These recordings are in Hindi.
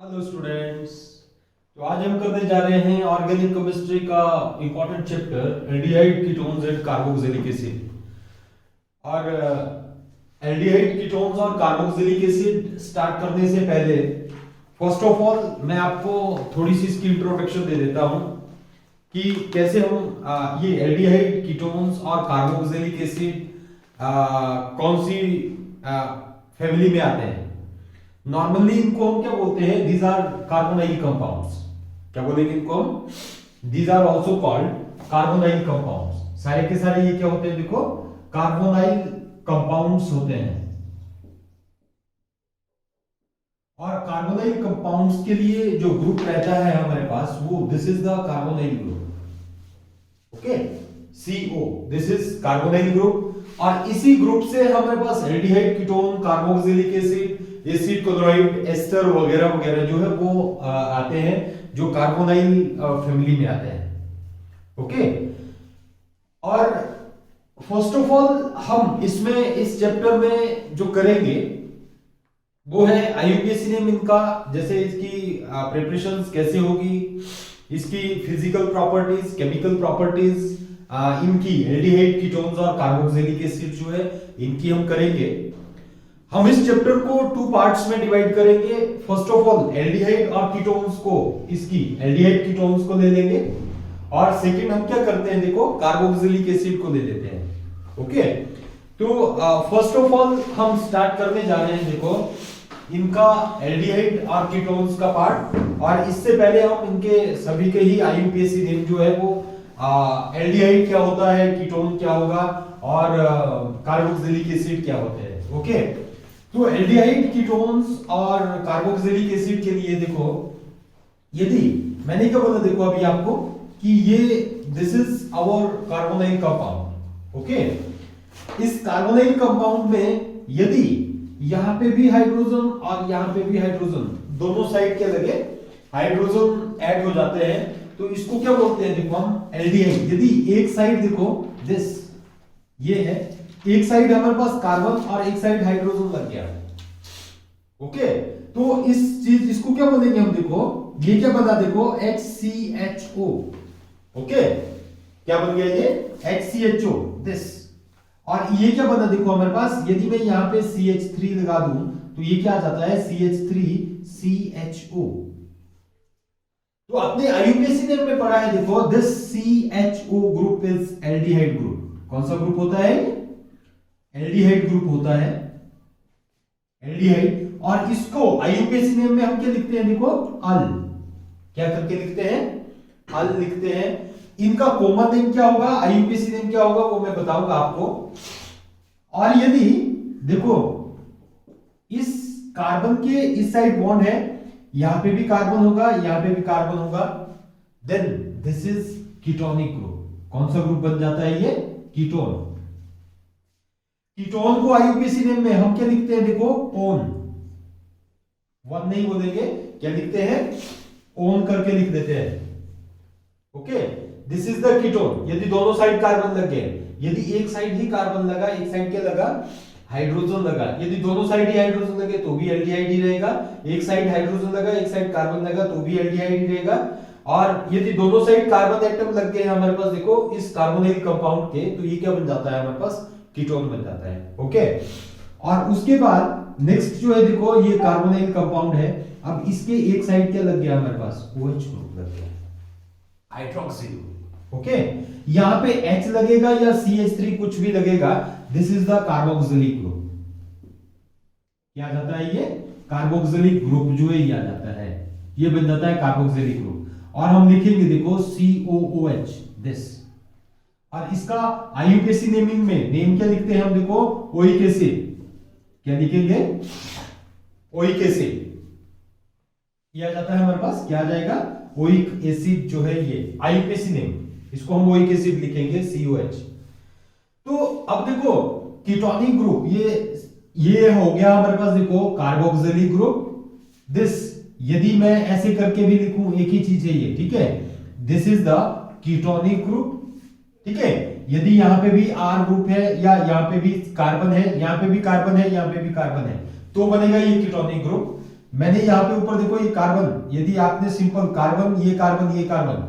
Hello students. तो आज हम करने जा रहे हैं ऑर्गेनिक केमिस्ट्री का important chapter aldehyde ketones and carboxylic acid. और एल्डिहाइड कीटोन्स और कार्बोक्सिलिक एसिड स्टार्ट करने से पहले फर्स्ट ऑफ ऑल मैं आपको थोड़ी सी इसकी इंट्रोडक्शन दे देता हूं कि कैसे हम ये एल्डिहाइड कीटोन्स और कार्बोक्सिलिक एसिड कौन सी फैमिली में आते हैं। नॉर्मली इनको हम क्या बोलते हैं, दीज आर कार्बोनाइल कंपाउंड्स। क्या बोलेंगे इनको हम? These are also called carbonyl compounds. सारे के सारे ये क्या होते हैं, देखो कार्बोनाइल कंपाउंड्स होते हैं। और कार्बोनाइल कंपाउंड्स के लिए जो ग्रुप रहता है हमारे पास, वो this is the carbonyl group. Okay, CO, this is carbonyl group. और इसी ग्रुप से हमारे पास aldehyde ketone, carboxylic acid, acid chloride, ester वगैरह वगैरह जो है वो आते हैं, जो कार्बोनाइल फैमिली में आते हैं। ओके, और फर्स्ट ऑफ ऑल हम इसमें इस चैप्टर में जो करेंगे वो है IUPAC नेम इनका, जैसे इसकी प्रिपरेशंस कैसे होगी, इसकी फिजिकल प्रॉपर्टीज, केमिकल प्रॉपर्टीज, इनकी एल्डिहाइड कीटोन्स और कार्बोक्सिलिक एसिड जो है इनकी हम करेंगे। हम इस चैप्टर को 2 पार्ट्स में डिवाइड करेंगे। फर्स्ट ऑफ ऑल एल्डिहाइड और कीटोन्स को, इसकी एल्डिहाइड कीटोन्स को ले लेंगे, और सेकंड हम क्या करते हैं, देखो कार्बोक्सिलिक एसिड को ले लेते हैं। ओके, तो फर्स्ट ऑफ ऑल हम स्टार्ट करने जा रहे हैं, देखो इनका एल्डिहाइड और कीटोन्स का पार्ट। और इससे पहले हम इनके सभी के ही IUPAC नेम जो है वो एल्डिहाइड क्या होता है, कीटोन क्या होगा, और कार्बोक्सिलिक एसिड क्या होते हैं। ओके, तो एल्डिहाइड, कीटोन्स और कार्बोक्सिलिक एसिड के लिए देखो, यदि मैंने क्या बोला, देखो अभी आपको कि ये this is our carbonyl compound. Okay, इस कार्बोनाइल कंपाउंड में यदि यहां पे भी हाइड्रोजन और यहां पे भी हाइड्रोजन, दोनों साइड क्या लगे, हाइड्रोजन ऐड हो जाते हैं, तो इसको क्या बोलते हैं, देखो हम एल्डिहाइड। यदि एक साइड देखो, दिस ये है, एक साइड हमारे पास कार्बन और एक साइड हाइड्रोजन लग गया। ओके, तो इस चीज, इसको क्या बोलेंगे हम, देखो ये क्या बना, देखो HCHO। ओके, क्या बन गया ये HCHO, दिस। और ये क्या बना, देखो हमारे पास, यदि मैं यहां पे CH3 लगा दूं तो ये क्या आ जाता है, CH3CHO। तो अपने IUPAC नेम में पढ़ा है, देखो this CHO group is aldehyde group. कौन सा ग्रुप होता है? एल्डिहाइड ग्रुप होता है, एल्डिहाइड। और इसको IUPAC नेम में हम क्या लिखते हैं, देखो अल। क्या करके लिखते हैं? अल लिखते हैं। इनका कॉमन नेम क्या होगा, IUPAC नेम क्या होगा, वो मैं बताऊंगा आपको। और यदि देखो इस कार्बन के इस साइड बॉन्ड है, यहां पे भी कार्बन होगा, यहां पे भी कार्बन होगा, then this is ketonic group. कौन सा ग्रुप बन जाता है ये? कीटोन। कीटोन को IUPAC नेम में हम क्या लिखते हैं, देखो ओन। वन नहीं बोलेंगे, क्या लिखते हैं, ओन करके लिख देते हैं। Okay, this is the ketone. यदि दोनों साइड कार्बन लग गए, यदि एक साइड ही कार्बन लगा, एक साइड क्या लगा, हाइड्रोजन लगा, यदि दोनों साइड ही हाइड्रोजन लगे तो भी एल्डिहाइड ही रहेगा। एक साइड हाइड्रोजन लगा, एक साइड कार्बन लगा तो भी एल्डिहाइड ही रहेगा। और यदि दोनों साइड कार्बन एटम लग गए हमारे पास, देखो इस कार्बोनाइल कंपाउंड के, तो ये क्या बन जाता है हमारे पास, कीटोन बन जाता है। ओके, और उसके बाद नेक्स्ट जो है, देखो ये कार्बोनाइल कंपाउंड है। अब इसके एक साइड क्या लग गया हमारे पास, OH ग्रुप लग गया, हाइड्रोक्सी ग्रुप। ओके, यहां पे H लगेगा या CH3 कुछ भी लगेगा, this is the carboxylic group. क्या जाता है ये? कार्बोक्सिलिक ग्रुप जो है ये आ जाता है, ये बन जाता है कार्बोक्सिलिक ग्रुप। और हम लिखेंगे, देखो COOH, दिस। और इसका IUPAC नेमिंग में नेम क्या लिखते हैं हम, देखो ओइक एसिड। क्या लिखेंगे? Oic acid. ये आ जाता है हमारे पास, क्या आ जाएगा, ओइक एसिड जो है ये IUPAC नेम, इसको हम ओइक एसिड लिखेंगे, COH। तो अब देखो कीटोनिक ग्रुप, ये हो गया हमारे पास, देखो कार्बोक्सिलिक ग्रुप, दिस। यदि मैं ऐसे करके भी लिखूं, एक ही चीज है ये, ठीक है, this is the ketonic group. ठीक है, यदि यहां पे भी R ग्रुप है, या यहां पे भी कार्बन है, यहां पे भी कार्बन है, यहां पे भी कार्बन है, तो बनेगा ये कीटोनिक ग्रुप। मैंने यहाँ पे ऊपर देखो ये कार्बन, यदि आपने सिंपल कार्बन, ये कार्बन, ये कार्बन,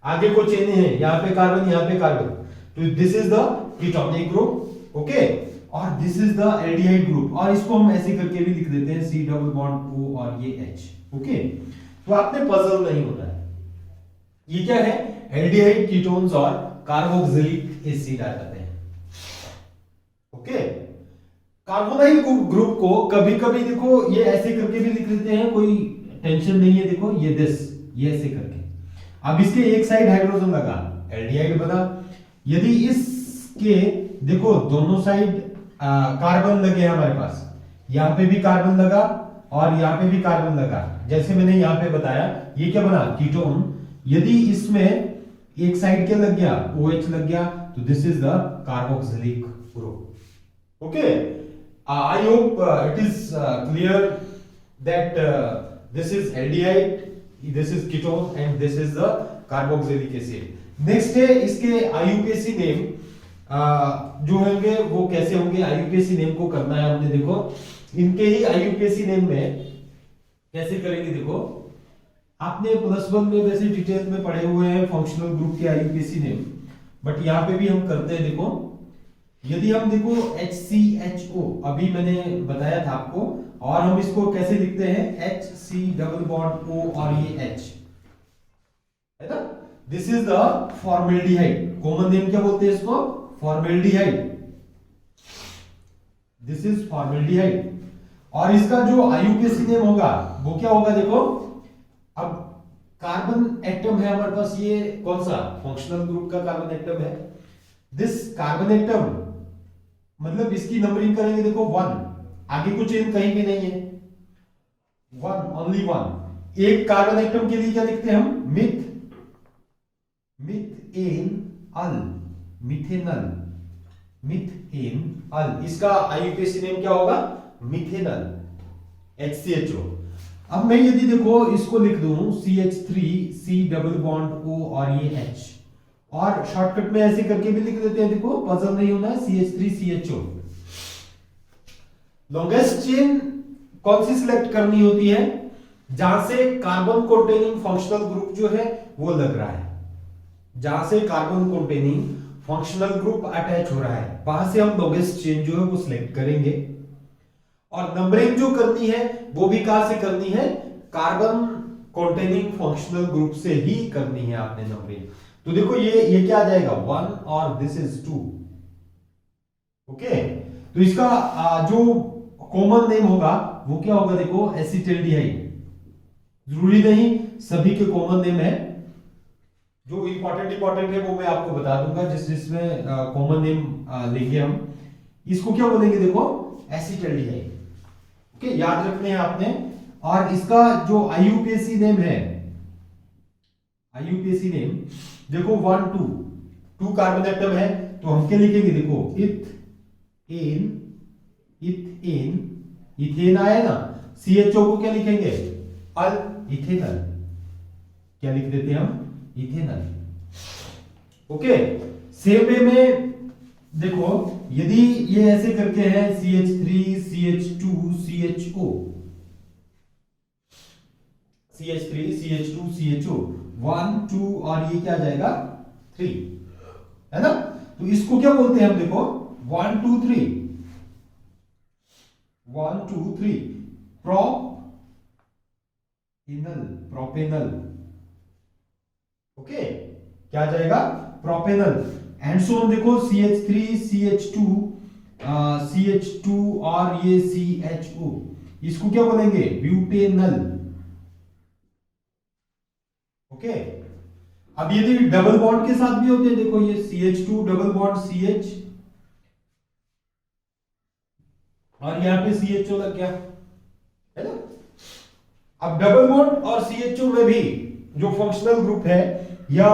आगे को चेन है, यहाँ पे कार्बन, यहाँ पे कार्बन, तो this is the ketonic group, okay. और this is the aldehyde group, और इसको हम ऐसे करके भी लिख देते हैं, C डबल बॉन्ड O और ये H, ओके। तो आपने पजल नहीं होना है। ये क्या है? एल्डिहाइड कीटोन्स और कार्बोक्सिलिक एसिड आ जाते हैं, ओके। कार्बोनाइल ग्रुप को कभी कभी देखो ये ऐसे करके भी लिख लेते हैं, कोई टेंशन नहीं है। देखो ये ये ऐसे करके, अब इसके एक साइड हाइड्रोजन लगा, एल्डिहाइड बना। यदि इसके देखो दोनों साइड कार्बन लगे हमारे पास, यहां पे भी कार्बन लगा और यहां पे भी कार्बन लगा, जैसे मैंने यहां पे बताया, ये क्या बना? कीटोन। यदि इसमें एक साइड क्या लग गया? OH लग गया, तो this is the carboxylic group, okay. I hope it is clear that this is aldehyde, this is ketone and this is the carboxylic acid. Next है इसके IUPAC नेम जो होंगे वो कैसे होंगे? IUPAC नेम को करना है हमने, देखो इनके ही IUPAC नेम में कैसे करेंगे। देखो आपने +1 में वैसे डिटेल में पढ़े हुए हैं फंक्शनल ग्रुप के IUPAC नेम, बट यहाँ पे भी हम करते हैं। देखो यदि हम देखो HCHO, अभी मैंने बताया था आपको, और हम इसको कैसे लिखते हैं? HC डबल बॉन्ड O और ये H है ना। This is the formaldehyde, common name क्या बोलते हैं इसको? फॉर्मेल्डिहाइड। This is formaldehyde. और इसका जो IUPAC नेम होगा वो क्या होगा? देखो अब कार्बन एटम है हमारे पास, ये कौन सा? फंक्शनल ग्रुप का कार्बन एटम है। दिस कार्बन एटम मतलब इसकी नंबरिंग करेंगे, देखो 1, आगे कुछ चेन कहीं भी नहीं है, 1, ओनली 1। एक कार्बन एटम के लिए क्या लिखते हैं हम? Methanal, methanal. इसका IUPAC नेम क्या होगा? Methanal, HCHO। अब मैं यदि देखो इसको लिख दूं CH3 C double bond O और ये H, और शॉर्टकट में ऐसे करके भी लिख देते हैं, देखो पजल नहीं होना है, CH3 CHO। लॉन्गेस्ट चेन कौन सी सिलेक्ट करनी होती है? जहां से कार्बन कोंटेनिंग फंक्शनल ग्रुप जो है वो लग रहा है, जहां से कार्बन कोंटेनिंग फंक्शनल ग्रुप अटैच हो रहा है, वहां से हम लॉन्गेस्ट चेन जो है वो सिलेक्ट करेंगे। और नंबरिंग जो करनी है वो भी कहां से करनी है? कार्बन कोंटेनिंग फंक्शनल ग्रुप से ही करनी है आपने नंबरिंग। तो देखो ये क्या आ जाएगा? 1 और दिस इज 2, ओके। तो इसका जो कॉमन नेम होगा वो क्या होगा? देखो एसिटाल्डिहाइड। जरूरी नहीं सभी के कॉमन नेम है, जो इंपॉर्टेंट है वो मैं आपको बता दूंगा, जिसमें कॉमन नेम लेंगे हम। इसको क्या बोलेंगे? देखो एसिटाल्डिहाइड, ओके, याद रखने हैं आपने। और इसका जो IUPAC नेम है, IUPAC नेम देखो 1 2 कार्बन एटम है, तो हम क्या लिखेंगे? देखो इथेन आया ना, CHO को क्या लिखेंगे? इथेनल। क्या लिख देते हैं हम? Ethanal, okay. सेम वे में देखो यदि ये ऐसे करके है CH3 CH2 CHO, CH3 CH2 CHO 1 2 और ये क्या आ जाएगा? 3, है ना। तो इसको क्या बोलते हैं हम? देखो 1 2 3 1 2 3 प्रोपेनल, ओके। क्या आ जाएगा? प्रोपेनल। एंड सो हम देखो CH3 CH2 और ये CHO, इसको क्या बोलेंगे? Butanal, okay. अब यदि डबल बॉन्ड के साथ भी होते हैं, देखो ये CH2 डबल बॉन्ड CH और यहां पे CHO लग गया, है ना। अब डबल बॉन्ड और CHO में भी जो फंक्शनल ग्रुप है, या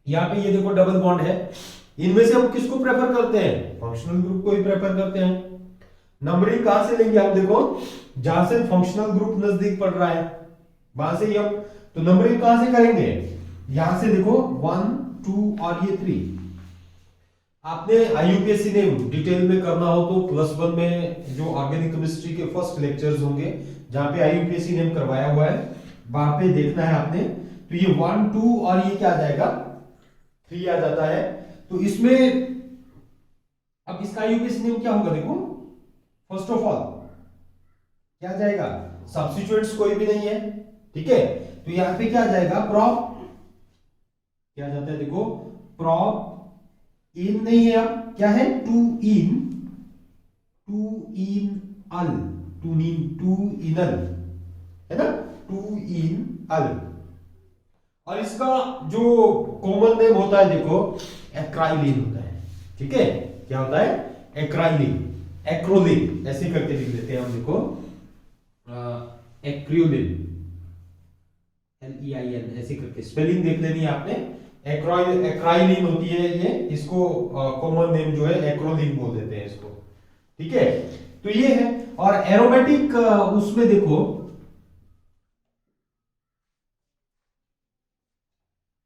यहां पे ये देखो डबल बॉन्ड है, इनमें से हम किसको प्रेफर करते हैं? फंक्शनल ग्रुप को ही प्रेफर करते हैं। नंबरिंग कहां से लेंगे हम? देखो जहां से फंक्शनल ग्रुप नजदीक पड़ रहा है वहां से ही हम, तो नंबरिंग कहां से करेंगे? यहां से देखो 1 2 और ये 3। आपने IUPAC नेम डिटेल में करना हो तो +1 में जो ऑर्गेनिक केमिस्ट्री के फर्स्ट लेक्चर्स होंगे जहां पे IUPAC नेम करवाया हुआ है वहां पे देखना है आपने। तो ये 1 2 और ये क्या आ जाएगा 3 आ जाता है। तो इसमें अब इसका IUPAC नेम क्या होगा देखो, फर्स्ट ऑफ ऑल क्या आ जाएगा, सब्स्टिट्यूएंट्स कोई भी नहीं है, ठीक है। तो यहां पे क्या आ जाएगा, प्रॉप क्या जाता है देखो, प्रॉप इन नहीं है, अब क्या है, टू इन अल, टू इनल है ना, टू इन अल। और इसका जो कॉमन नेम होता है देखो एक्राइलिन होता है, ठीक है। क्या होता है, एक्राइलिन, एक्रोलिन ऐसे करके लिख देते हैं हम, देखो एक्रियोलिन, LEIN ऐसे करके स्पेलिंग देख लेनी है आपने। एक्राइलिन होती है ये, इसको कॉमन नेम जो है एक्रोलिन बोल देते हैं इसको, ठीक है। तो ये है। और एरोमेटिक उसमें देखो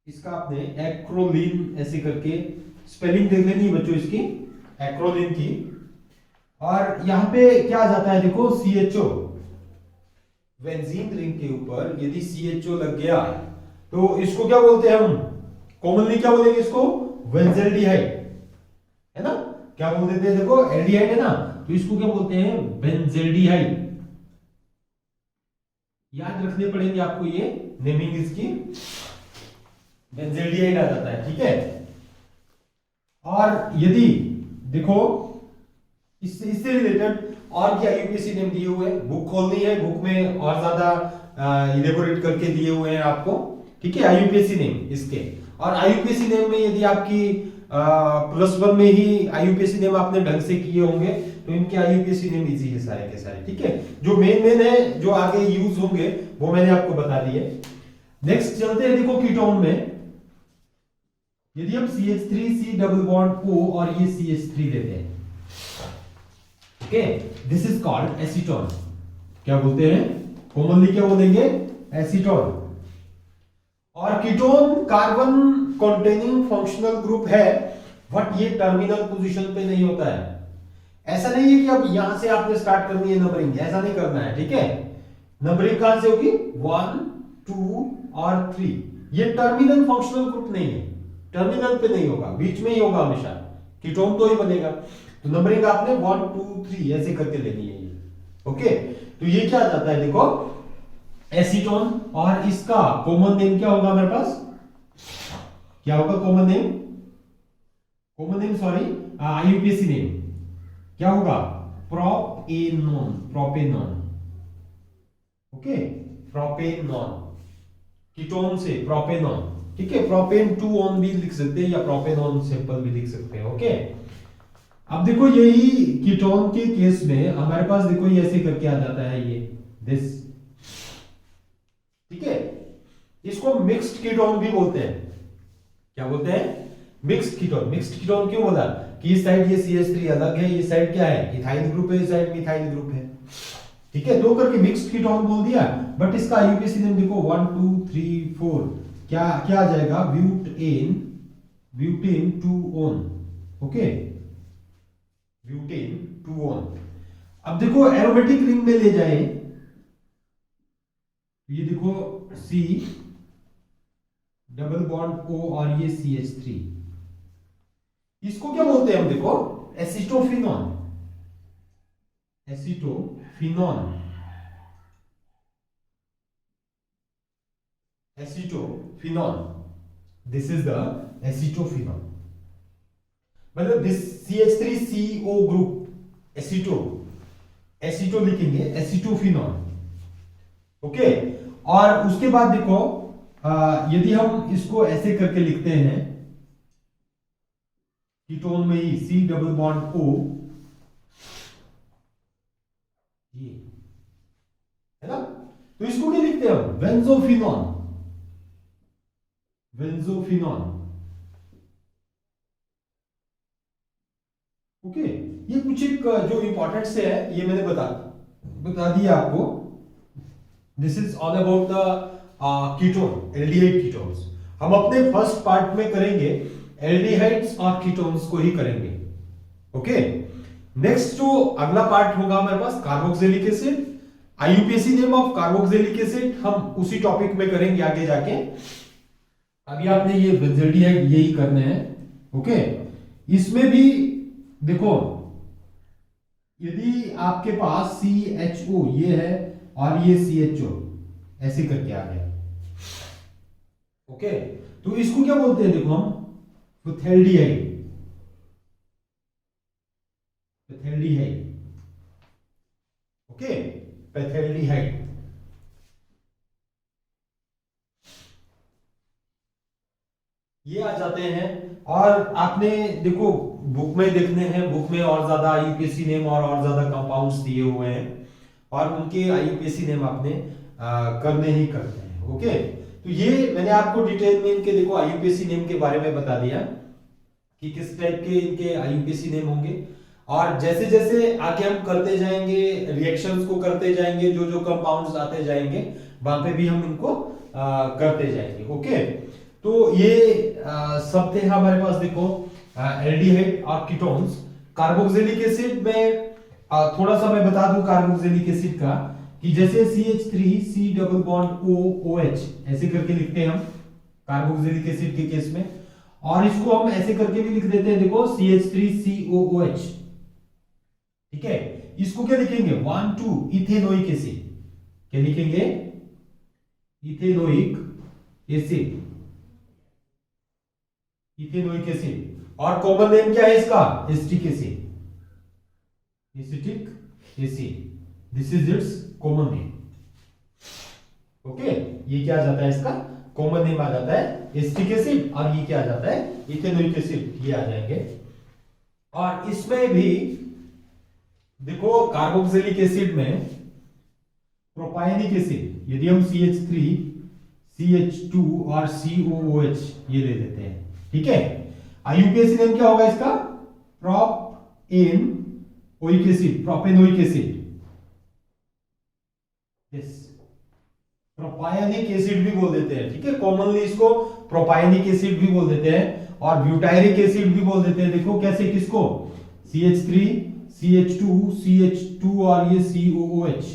इसका आपने एक्रोलिन ऐसे करके स्पेलिंग देख लेनी है बच्चों इसकी, एक्रोलिन की। और यहां पे क्या आ जाता है देखो, CHO, बेंजीन रिंग के ऊपर यदि CHO लग गया तो इसको क्या बोलते हैं हम, कॉमनली क्या बोलेंगे इसको, बेंजेल्डिहाइड है ना। क्या बोल देते हैं देखो, एल्डिहाइड है ना, तो इसको क्या बोलते हैं, बेंजेल्डिहाइड। याद रखने पड़ेंगे आपको ये नेमिंग इसकी, बेंजेल्डिहाइड आ जाता है, ठीक है। और यदि देखो इससे रिलेटेड और क्या IUPAC नेम दिए हुए हैं, बुक खोलनी है, बुक में और ज्यादा इलेबोरेट करके दिए हुए हैं आपको, ठीक है, IUPAC नेम इसके। और IUPAC नेम में यदि आपकी +1 में ही IUPAC नेम आपने ढंग से किए होंगे तो इनके IUPAC नेम इजी है सारे के सारे, ठीक है। जो मेन है जो आगे यूज होंगे वो मैंने आपको बता दिए। नेक्स्ट चलते हैं देखो कीटोन में। यदि हम CH3 डबल बॉन्ड O और ये CH3 लेते हैं, okay, this is called acetone. क्या बोलते हैं, कॉमनली क्या बोलेंगे, एसीटोन। और ketone carbon containing functional group है, बट ये टर्मिनल पोजीशन पे नहीं होता है। ऐसा नहीं है कि अब यहां से आपने स्टार्ट करनी है नंबरिंग, ऐसा नहीं करना है, ठीक है। नंबरिंग कहां से होगी, 1 2 और 3। ये टर्मिनल फंक्शनल ग्रुप नहीं है, टर्मिनल पे नहीं होगा, बीच में ही होगा हमेशा, कीटोन तो ही बनेगा। तो नंबरिंग आपने 1 2 3 ऐसे करके लेनी है ये, ओके। तो ये क्या आ जाता है देखो, एसीटोन। और इसका कॉमन नेम क्या होगा हमारे पास, क्या होगा common name, sorry IUPAC name क्या होगा, प्रोपेनॉन, ओके, प्रोपेनॉन, कीटोन से प्रोपेनॉन, ठीक है। प्रोपेन 2 ऑन भी लिख सकते हैं या प्रोपेनॉन सिंपल भी लिख सकते हैं, ओके। अब देखो यही कीटोन के केस में हमारे पास देखो ये ऐसे करके आ जाता है ये दिस, ठीक है। इसको मिक्स्ड कीटोन भी बोलते हैं। क्या बोलते हैं, मिक्स्ड कीटोन। मिक्स्ड कीटोन क्यों बोला कि इस साइड ये CH3 अलग है, ये साइड क्या है, इथाइल ग्रुप है, इस साइड मिथाइल ग्रुप है, ठीक है। दो करके मिक्स्ड कीटोन बोल दिया। बट इसका IUPAC नेम देखो 1 2 3 4 क्या क्या आ जाएगा, ब्यूटेन 2 ओके, ब्यूटेन 2 अब देखो एरोमेटिक रिंग में ले जाए, ये देखो C डबल बॉन्ड O और ये CH3, इसको क्या बोलते हैं हम देखो, acetophenone, acetophenone, this is the acetophenone. मतलब दिस CH3CO ग्रुप, एसिटो लिखेंगे, एसिटोफिनॉन, ओके। और उसके बाद देखो यदि हम इसको ऐसे करके लिखते हैं कीटोन में ही C डबल बॉन्ड O, ये है ना, तो इसको क्या लिखते हैं हम, बेंजोफिनॉन, ओके। ये कुछ एक जो इंपॉर्टेंट से है ये मैंने बता दिया आपको। This is all about the ketone, aldehyde ketones. हम अपने फर्स्ट पार्ट में करेंगे एल्डिहाइड्स और कीटोन्स को ही करेंगे, ओके। नेक्स्ट जो अगला पार्ट होगा हमारे पास carboxylic acid, IUPAC name of carboxylic acid हम उसी टॉपिक में करेंगे आगे जाके। अभी आपने ये बेंजल्डिहाइड यही करने हैं। ओके, इसमें भी देखो, यदि आपके पास CHO ये है और ये CHO ऐसे करके आ गया, ओके, तो इसको क्या बोलते हैं, देखो हम फॉर्मेल्डिहाइड, फॉर्मेल्डिहाइड, ओके, फॉर्मेल्डिहाइड। ये आ जाते हैं। और आपने देखो बुक में देखने हैं, बुक में और ज्यादा आईयूपीएसी नेम और ज्यादा कंपाउंड्स दिए हुए हैं और उनके आईयूपीएसी नेम आपने करने ही करते हैं। ओके, तो ये मैंने आपको डिटेल में इनके देखो आईयूपीएसी नेम के बारे में बता दिया कि किस टाइप के इनके आईयूपीएसी नेम होंगे। और जैसे जैसे आगे हम करते जाएंगे, रिएक्शंस को करते जाएंगे, जो जो कंपाउंड्स आते जाएंगे वहां पे भी हम इनको करते जाएंगे। ओके, तो ये सब थे हमारे पास, देखो एल्डिहाइड और कीटोन्स। कार्बोक्सिलिक एसिड में थोड़ा सा मैं बता दूं कार्बोक्सिलिक एसिड का, कि जैसे CH3C डबल बॉन्ड OOH ऐसे करके लिखते हैं हम कार्बोक्सिलिक एसिड के केस में, और इसको हम ऐसे करके भी लिख देते हैं, देखो CH3COOH। ठीक है, इसको क्या लिखेंगे, 1,2 इथेनोइक एसिड। क्या लिखेंगे, इथेनोइक एसिड, इथेनोइक एसिड। और कॉमन नेम क्या है इसका, acetic acid, acetic acid, this is it's common name. Okay, ये क्या आ जाता है, इसका कॉमन नेम आ जाता है एसिटिक एसिड, और ये क्या आ जाता है, इथेनोइक एसिड, ये आ जाएंगे। और इसमें भी देखो कार्बोक्सिलिक एसिड में प्रोपायनिक एसिड, यदि हम CH3 CH2 और COOH ये ले लेते हैं, ठीक है, आईयूपीएसी नेम क्या होगा इसका, propanoic acid, propanoic acid, yes, propionic acid भी बोल देते हैं। ठीक है, कॉमनली इसको प्रोपायनिक एसिड भी बोल देते हैं और ब्यूटायरिक एसिड भी बोल देते हैं। देखो कैसे, किसको, CH3 CH2 CH2 और ये COOH।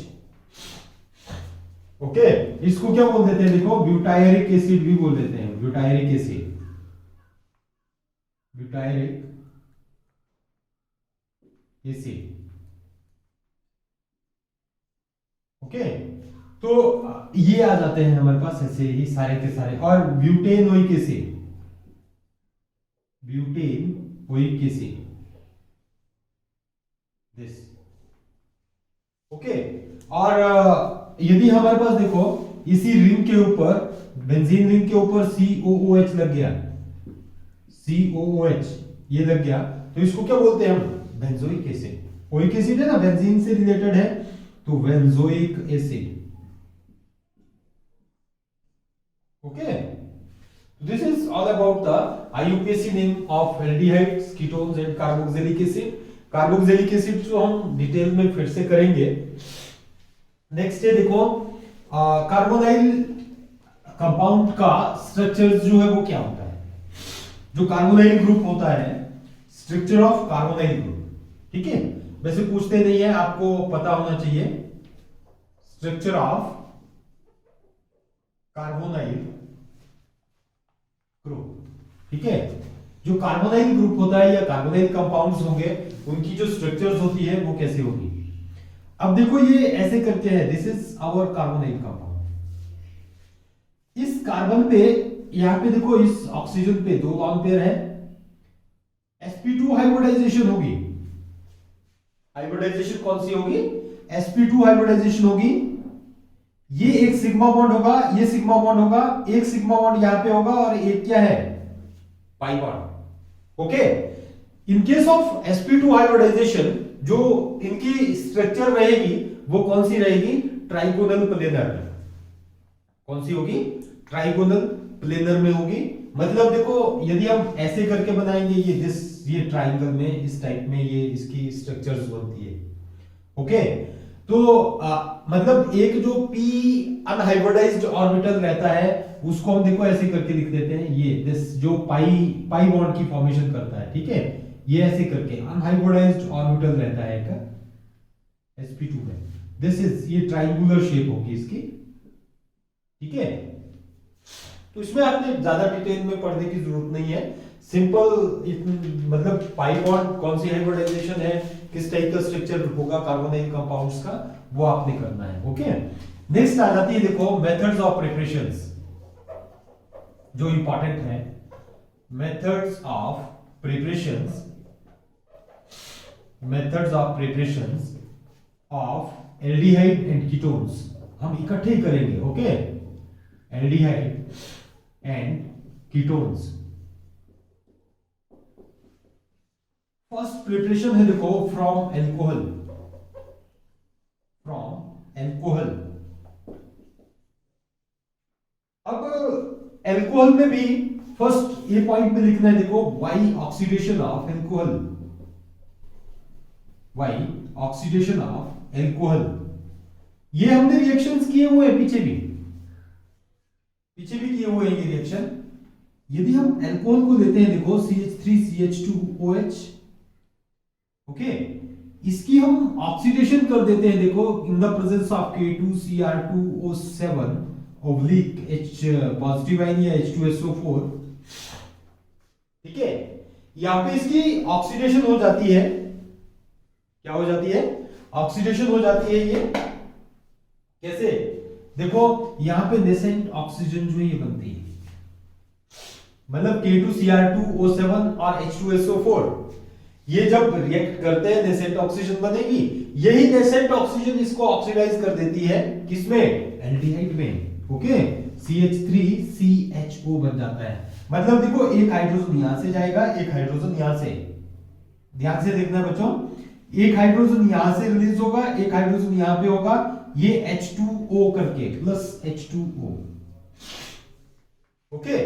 ओके, इसको क्या बोल देते हैं, देखो ब्यूटायरिक एसिड भी बोल देते हैं, butyric acid, butyric acid. Okay, तो ये आ जाते हैं हमारे पास ऐसे ही सारे के सारे। और butanoic acid, butanoic acid, this. Okay, और यदि हमारे पास देखो इसी रिंग के ऊपर, बेंजीन रिंग के ऊपर COOH लग गया, COOH ये लग गया, तो इसको क्या बोलते हैं हम, बेंजोइक एसिड। ओइक एसिड है ना, बेंजीन से रिलेटेड है, तो benzoic acid. Okay, this is all about the IUPAC name of aldehydes, ketones and carboxylic acid. Carboxylic acid जो हम डिटेल में फिर से करेंगे। नेक्स्ट है देखो कार्बोनाइल कंपाउंड का स्ट्रक्चर जो है वो क्या होता है। जो कार्बोनाइल ग्रुप होता है, स्ट्रक्चर ऑफ कार्बोनाइल ग्रुप, ठीक है, वैसे पूछते नहीं है, आपको पता होना चाहिए स्ट्रक्चर ऑफ कार्बोनाइल ग्रुप। ठीक है, जो कार्बोनाइल ग्रुप होता है या कार्बोनाइल कंपाउंड्स होंगे, उनकी जो स्ट्रक्चर्स होती है वो कैसे होगी। अब देखो ये ऐसे करते हैं, this is our carbonyl compound. इस कार्बन पे, यहां पे देखो इस ऑक्सीजन पे 2 लॉन्ग पेयर है, sp2 हाइब्रिडाइजेशन होगी। हाइब्रिडाइजेशन कौन सी होगी, sp2 हाइब्रिडाइजेशन होगी। ये एक सिग्मा बॉन्ड होगा, ये सिग्मा बॉन्ड होगा, एक सिग्मा बॉन्ड यहां पे होगा और एक क्या है, pi bond. Okay, in case of sp2 hybridization जो इनकी स्ट्रक्चर रहेगी वो कौन सी रहेगी, ट्राइगोनल प्लेनर। कौन सी होगी, ट्राइगोनल प्लेनर में होगी। मतलब देखो यदि हम ऐसे करके बनाएंगे, ये ट्राइंगल में इस टाइप में ये इसकी स्ट्रक्चर्स बनती है। ओके, तो मतलब एक जो p अनहाइब्रिडाइज्ड ऑर्बिटल रहता है उसको हम देखो ऐसे करके लिख देते हैं, ये दिस जो पाई बॉन्ड की फॉर्मेशन करता है, ठीक है, ये ऐसे करके अनहाइब्रिडाइज्ड ऑर्बिटल रहता है एक sp2 में। दिस इज, ये ट्राइंगुलर शेप होगी इसकी, ठीक है। तो इसमें आपने ज्यादा डिटेल में पढ़ने की जरूरत नहीं है, सिंपल मतलब पाई बॉन्ड कौन सी हाइब्रिडाइजेशन है, किस टाइप का स्ट्रक्चर होगा कार्बोनाइल कंपाउंड्स का, वो आपने करना है। ओके, नेक्स्ट आ जाती है देखो मेथड्स ऑफ प्रिपरेशंस, जो इंपॉर्टेंट है। Methods of preparations, methods of preparations of aldehyde and ketones, हम इकट्ठे ही करेंगे। Okay, aldehyde and ketones. First preparation है देखो फ्रॉम एल्कोहल, फ्रॉम एल्कोहल। अब एल्कोहल में भी फर्स्ट ये पॉइंट में लिखना है देखो, by oxidation of alcohol, by oxidation of alcohol. ये हमने रिएक्शंस किए हुए हैं पीछे भी किए हुए हैं ये रिएक्शन। यदि हम एल्कोहल को लेते हैं देखो CH3CH2OH, ओके, इसकी हम ऑक्सीडेशन कर देते हैं देखो in the presence of K2Cr2O7 oblique H positive ion या H2SO4, ठीक है। यहां पे इसकी ऑक्सीडेशन हो जाती है, क्या हो जाती है, ऑक्सीडेशन हो जाती है। ये कैसे, देखो यहां पे नेसेंट ऑक्सीजन जो ये बनती है, मतलब K2Cr2O7 और H2SO4, ये जब रिएक्ट करते हैं नेसेंट ऑक्सीजन बनेगी, यही नेसेंट ऑक्सीजन इसको ऑक्सीडाइज कर देती है किसमें, एल्डिहाइड में। ओके, CH3CHO बन जाता है। मतलब देखो एक हाइड्रोजन यहां से जाएगा, एक हाइड्रोजन यहां से, ध्यान से देखना बच्चों, एक हाइड्रोजन यहां से रिलीज होगा, एक हाइड्रोजन यहां पे होगा, ये H2O करके प्लस H2O। ओके,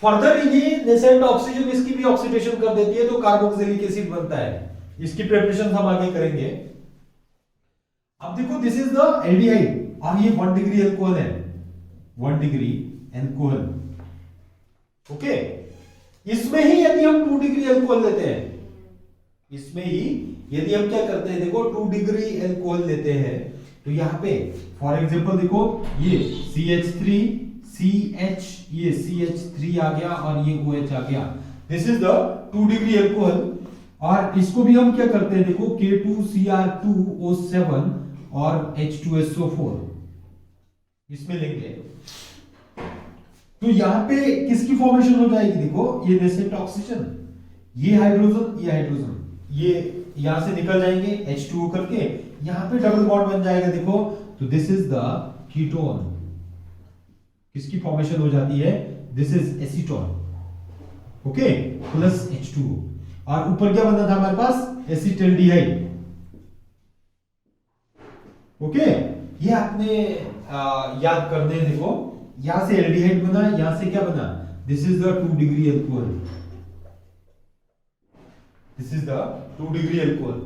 फर्दर ये नेसेंट ऑक्सीजन इसकी भी ऑक्सीडेशन कर देती है, तो कार्बोक्सिलिक एसिड बनता है। इसकी प्रिपरेशन हम आगे करेंगे। अब देखो दिस इज द एल्डिहाइड और ये 1 डिग्री अल्कोहल है, 1 डिग्री अल्कोहल। ओके, इसमें ही यदि हम 2 डिग्री अल्कोहल लेते हैं, इसमें ही यदि हम क्या करते हैं देखो 2 डिग्री अल्कोहल लेते हैं, तो यहां पे फॉर एग्जांपल देखो ये CH3 CH, ये CH3 आ गया और ये OH आ गया, this is the 2 degree alcohol. और इसको भी हम क्या करते हैं देखो K2Cr2O7 और H2SO4 इसमें लेंगे, तो यहां पे किसकी फॉर्मेशन हो जाएगी देखो, ये नेसेंट ऑक्सीजन, ये हाइड्रोजन, ये हाइड्रोजन, ये यहां से निकल जाएंगे H2O करके, यहां पे डबल बॉन्ड बन जाएगा देखो, तो दिस इज द कीटोन, किसकी फॉर्मेशन हो जाती है, this is acetone. Okay, plus H2O, और ऊपर क्या बना था हमारे पास, एसिटल्डिहाइड। ओके, ये आपने याद करने देखो, यहां से एल्डिहाइड बना, यहां से क्या बना, this is the 2 degree alcohol, this is the 2 degree alcohol.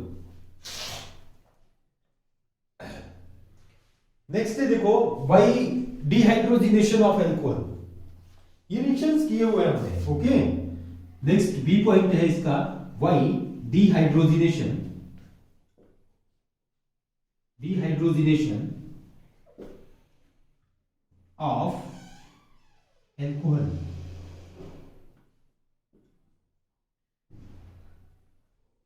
Next है देखो वाई डिहाइड्रोजिनेशन ऑफ अल्कोहल, ये रिएक्शंस किए हुए हैं हमने। ओके, नेक्स्ट बी पॉइंट है इसका, by dehydrogenation, dehydrogenation of alcohol.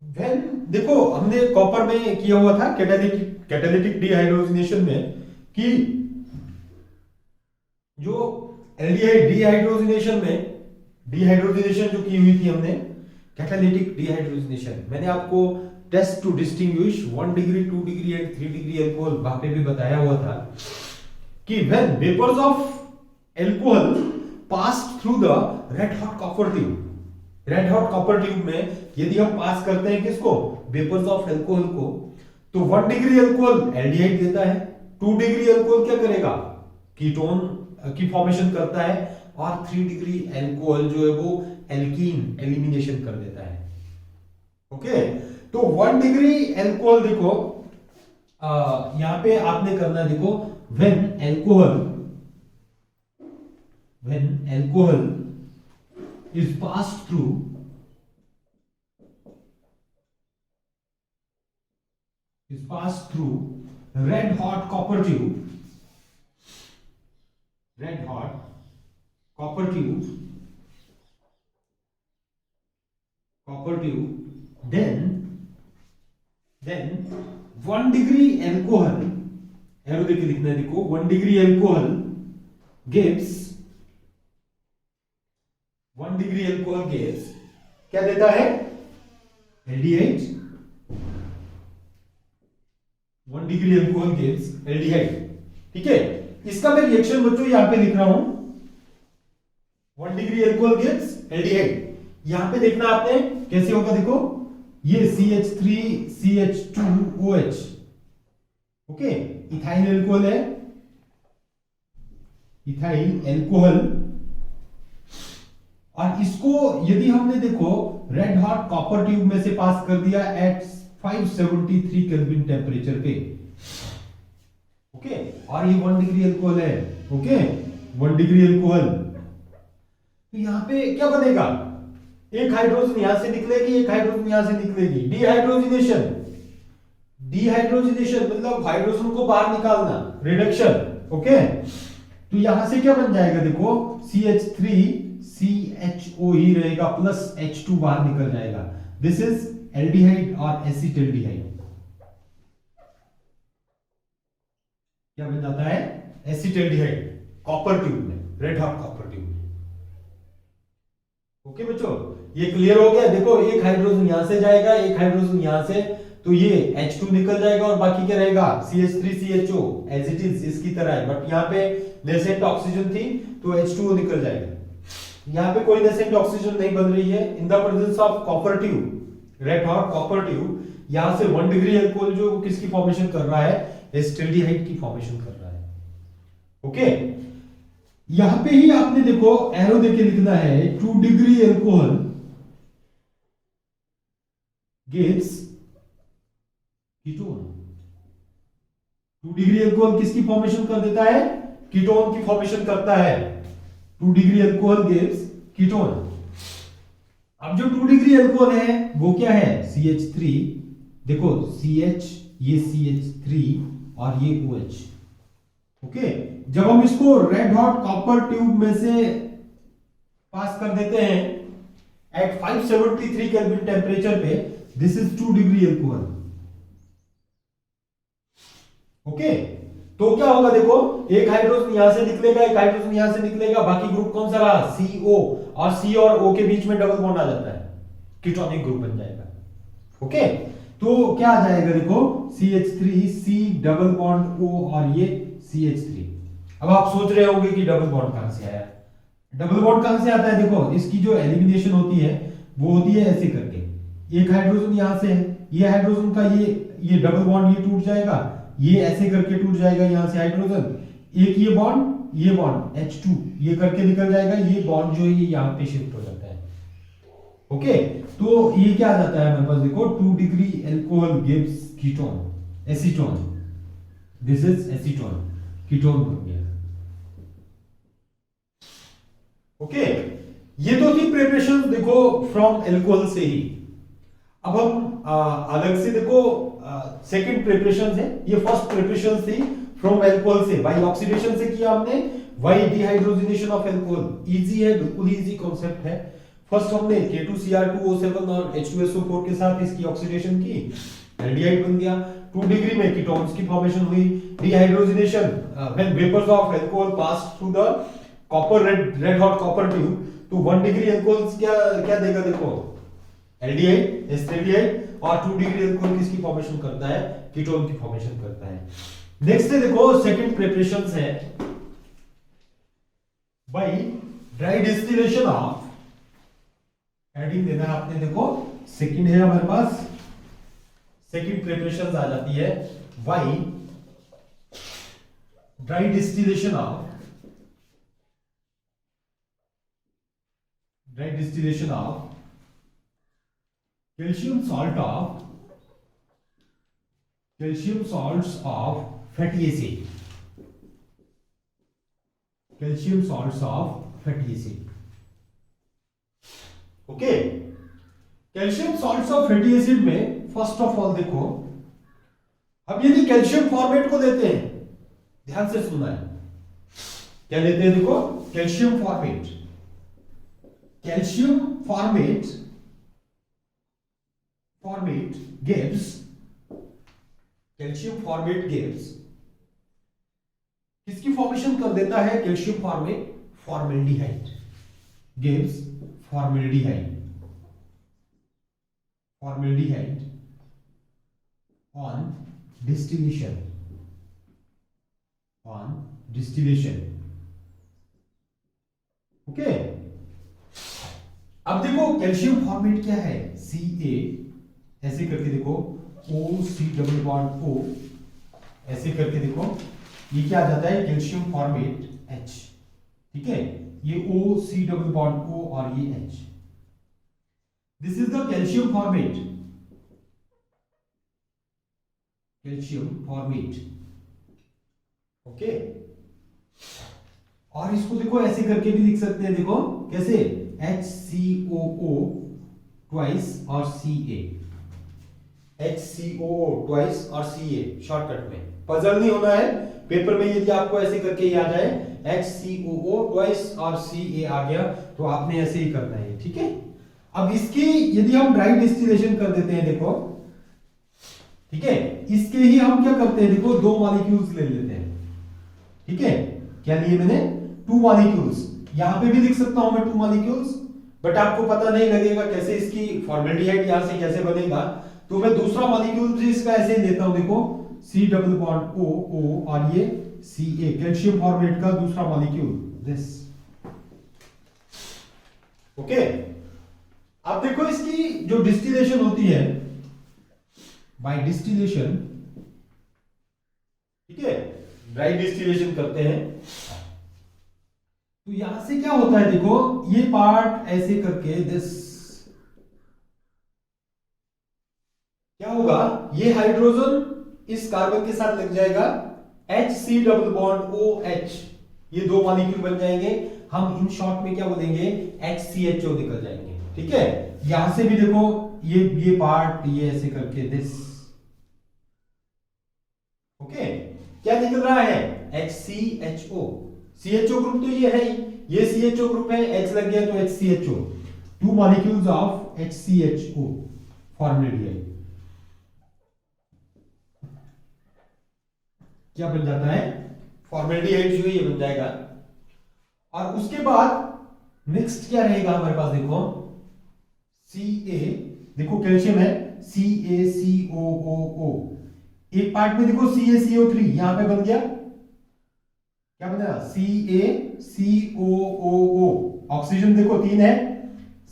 When देखो हमने कॉपर में किया हुआ था कैटालिटिक डिहाइड्रोजिनेशन में, कि जो एल्डिहाइड डिहाइड्रोजिनेशन में, डिहाइड्रोजिनेशन जो की हुई थी हमने कैटालिटिक डिहाइड्रोजिनेशन, मैंने आपको test to distinguish 1 degree 2 degree and 3 degree alcohol वहां पे भी बताया हुआ था कि when vapours of alcohol passed through the red hot copper tube, red hot copper tube में यदि हम पास करते हैं किसको, वेपर्स ऑफ एल्कोहल को, तो 1 डिग्री अल्कोहल एल्डिहाइड देता है, 2 डिग्री अल्कोहल क्या करेगा, कीटोन की फॉर्मेशन करता है, और 3 डिग्री अल्कोहल जो है वो एल्कीन एलिमिनेशन कर देता है। ओके, तो 1 डिग्री अल्कोहल देखो यहां पे आपने करना है देखो, when alcohol is passed through red hot copper tube, red hot copper tube, then 1 degree alcohol, arrow देख के लिखना है, देखो 1 degree alcohol gives, 1 degree alcohol gives क्या देता है, aldehyde, 1 degree alcohol gives aldehyde, ठीक है। इसका मैं रिएक्शन बच्चों यहां पे लिख रहा हूं, 1 डिग्री अल्कोहल गिव्स एल्डिहाइड। यहां पे देखना आपने कैसे होगा, देखो ये CH3CH2OH, ओके, इथाइल अल्कोहल है, इथाइल अल्कोहल, और इसको यदि हमने देखो रेड हॉट कॉपर ट्यूब में से पास कर दिया एट 573 केल्विन टेम्परेचर पे, ओके, और ये 1 डिग्री अल्कोहल है, ओके, 1 डिग्री अल्कोहल, तो यहां पे क्या बनेगा, एक हाइड्रोजन यहां से निकलेगी, एक हाइड्रोजन यहां से निकलेगी, डिहाइड्रोजिनेशन, डिहाइड्रोजिनेशन मतलब हाइड्रोजन को बाहर निकालना, रिडक्शन, ओके। तो यहां से क्या बन जाएगा, देखो CH3CHO ही रहेगा प्लस H2 बाहर निकल जाएगा, दिस इज एल्डिहाइड और एसिटाल्डिहाइड, क्या बन जाता है, एसिटाल्डिहाइड, कॉपर ट्यूब में, रेड हॉट कॉपर ट्यूब में, ओके बच्चों, ये क्लियर हो गया। देखो एक हाइड्रोजन यहां से जाएगा, एक हाइड्रोजन यहां से, तो ये H2 निकल जाएगा और बाकी क्या रहेगा, CH3CHO एज इट इज इसकी तरह है, बट यहाँ पे नेसेंट ऑक्सीजन थी तो H2O निकल जाएगा। यहाँ पे कोई नेसेंट ऑक्सीजन नहीं बन रही है, in the presence of copper tube, red hot copper tube, यहां से 1 डिग्री अल्कोहल जो किसकी फॉर्मेशन कर रहा है, एसिटाल्डिहाइड की फॉर्मेशन कर रहा है, ओके। यहां पे ही आपने देखो एरो देके लिखना है, 2 degree alcohol gives ketone, 2 degree alcohol किसकी फॉर्मेशन कर देता है, कीटोन की फॉर्मेशन करता है, 2 डिग्री अल्कोहल गिव्स कीटोन। अब जो 2 डिग्री अल्कोहल है वो क्या है, CH3, देखो CH, ये CH3 और ये OH, ओके। जब हम इसको रेड हॉट कॉपर ट्यूब में से पास कर देते हैं एट 573 केल्विन टेम्परेचर पे, this is 2 degree alcohol, okay. तो क्या होगा, देखो एक हाइड्रोजन यहां से निकलेगा, एक हाइड्रोजन यहां से निकलेगा, बाकी ग्रुप कौन सा रहा, CO, और C और O के बीच में डबल बॉन्ड आ जाता है, कीटोनिक ग्रुप बन जाएगा, ओके। तो क्या आ जाएगा, देखो CH3 C double bond O और ये CH3। अब आप सोच रहे होंगे कि डबल बॉन्ड कहां से आया, डबल बॉन्ड कहां से आता है, देखो इसकी जो एलिमिनेशन होती है वो होती है ऐसे करके, एक हाइड्रोजन यहां से है, ये हाइड्रोजन का ये डबल बॉन्ड ये टूट जाएगा, ये ऐसे करके टूट जाएगा, यहां से हाइड्रोजन, एक ये बॉन्ड H2 ये करके निकल जाएगा, ये बॉन्ड जो है ये यहां पे शिफ्ट हो जाता है, ओके। तो ये क्या आ जाता है हमारे पास, देखो 2 degree alcohol gives ketone, acetone, this is acetone, ketone बन गया, ओके। ये तो थी प्रिपरेशन देखो फ्रॉम अल्कोहल से ही। अब हम अलग से देखो सेकंड प्रिपरेशन है, ये फर्स्ट प्रिपरेशन थी फ्रॉम अल्कोहल से, बाय ऑक्सीडेशन से किया हमने, by dehydrogenation of alcohol, easy है, बिल्कुल इजी कॉन्सेप्ट है। फर्स्ट हमने K2Cr2O7 और H2SO4 के साथ इसकी ऑक्सीडेशन की, एल्डिहाइड बन गया, 2 डिग्री में कीटोन्स की फॉर्मेशन हुई, dehydrogenation when vapours of alcohol pass through the copper red hot copper tube, तो 1 डिग्री अल्कोहल क्या देगा, देखो एल्डिहाइड, एसिटाल्डिहाइड, और 2 डिग्री अल्कोहल किसकी फॉर्मेशन करता है, कीटोन की फॉर्मेशन करता है। नेक्स्ट है देखो सेकंड प्रिपरेशंस है by dry distillation of, heading देना है आपने, देखो सेकंड है हमारे पास, सेकंड प्रिपरेशंस आ जाती है by dry distillation of, dry distillation of calcium salts of fatty acid, calcium salts of fatty acid, okay. Calcium salts of fatty acid में फर्स्ट ऑफ ऑल देखो अब यदि कैल्शियम फॉर्मेट को लेते हैं, ध्यान से सुनना है, क्या लेते हैं देखो, calcium formate, calcium format format gives, calcium formate gives, किसकी फॉर्मेशन कर देता है calcium formate, formaldehyde, gives formaldehyde, formaldehyde on distillation, on distillation. Okay, अब देखो कैल्शियम फॉर्मेट क्या है, Ca, ऐसे करके देखो, O C double bond O, ऐसे करके देखो, ये क्या आ जाता है कैल्शियम फॉर्मेट H, ठीक है, ये O C double bond O और ये H, this is the calcium formate, calcium format. Okay, और इसको देखो ऐसे करके भी लिख सकते हैं, देखो कैसे, HCOO ट्वाइस और Ca, HCOO ट्वाइस और Ca, शॉर्टकट में, पजल नहीं होना है पेपर में, यदि आपको ऐसे करके याद आए HCOO ट्वाइस और Ca आ गया तो आपने ऐसे ही करना है, ठीक है। अब इसकी यदि हम ड्राई डिस्टिलेशन कर देते हैं, देखो ठीक है, इसके ही हम क्या करते हैं, देखो दो मॉलिक्यूल्स ले लेते हैं, ठीक है, क्या लिए मैंने, टू मॉलिक्यूल्स, यहां पे भी लिख सकता हूं मैं टू मॉलिक्यूल्स, बट आपको पता नहीं लगेगा कैसे इसकी फॉर्मेल्डिहाइड यहां से कैसे बनेगा, तो मैं दूसरा मॉलिक्यूल भी इसका ऐसे ही लेता हूं, देखो C double bond O O और ये Ca, कैल्शियम फॉर्मेट का दूसरा मॉलिक्यूल, दिस। ओके, अब देखो इसकी जो डिस्टिलेशन होती है बाय डिस्टिलेशन, ठीक है, ड्राई डिस्टिलेशन करते हैं, तो यहां से क्या होता है, देखो ये पार्ट ऐसे करके दिस, क्या होगा, ये हाइड्रोजन इस कार्बन के साथ लग जाएगा, HC डबल बॉन्ड OH, ये दो मॉलिक्यूल बन जाएंगे, हम इन शॉर्ट में क्या बोलेंगे, HCHO निकल जाएंगे, ठीक है। यहां से भी देखो ये पार्ट ये ऐसे करके दिस, ओके, क्या निकल रहा है, HCHO, CHO ग्रुप तो ये है ही, ये CHO ग्रुप है, H लग गया तो HCHO, two molecules of HCHO formaldehyde, क्या बन जाता है, फॉर्मेल्डिहाइड जो ये बन जाएगा। और उसके बाद नेक्स्ट क्या रहेगा हमारे पास, देखो Ca, देखो कैल्शियम है CaCOOO, एक पार्ट में देखो CaCO3 यहां पे बन गया, क्या बना CaCOOO, ऑक्सीजन देखो तीन है,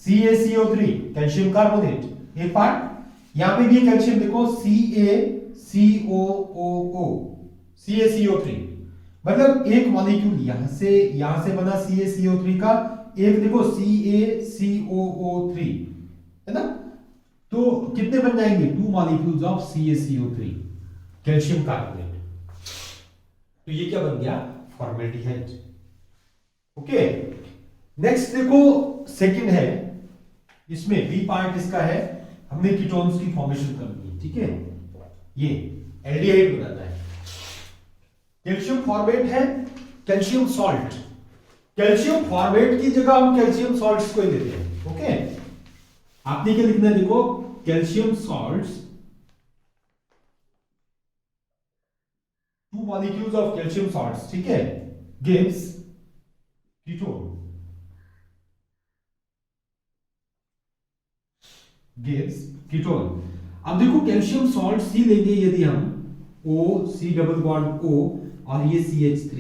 CaCO3 कैल्शियम कार्बोनेट, एक पार्ट, यहां पे भी कैल्शियम देखो CaCOOO, CaCO3, मतलब एक मॉलिक्यूल यहां से बना CaCO3 का, एक देखो CaCOO3, है ना, तो कितने बन जाएंगे, two molecules of CaCO3 calcium carbonate, तो ये क्या बन गया, फॉर्मेल्डिहाइड। ओके, नेक्स्ट देखो सेकंड है, इसमें बी पार्ट इसका है, हमने कीटोन्स की फॉर्मेशन करनी है, ठीक है, ये एल्डिहाइड बनाना है, कैल्शियम फॉर्मेट है, कैल्शियम सॉल्ट, कैल्शियम फॉर्मेट की जगह हम कैल्शियम सॉल्ट्स को ही लेते हैं, ओके, आपने क्या लिखना है, देखो calcium salts, two molecules of calcium salts, ठीक है, गिव्स कीटोन, गिव्स कीटोन। अब देखो कैल्शियम सॉल्ट्स ही लेंगे यदि हम, O C double bond O और ये CH3,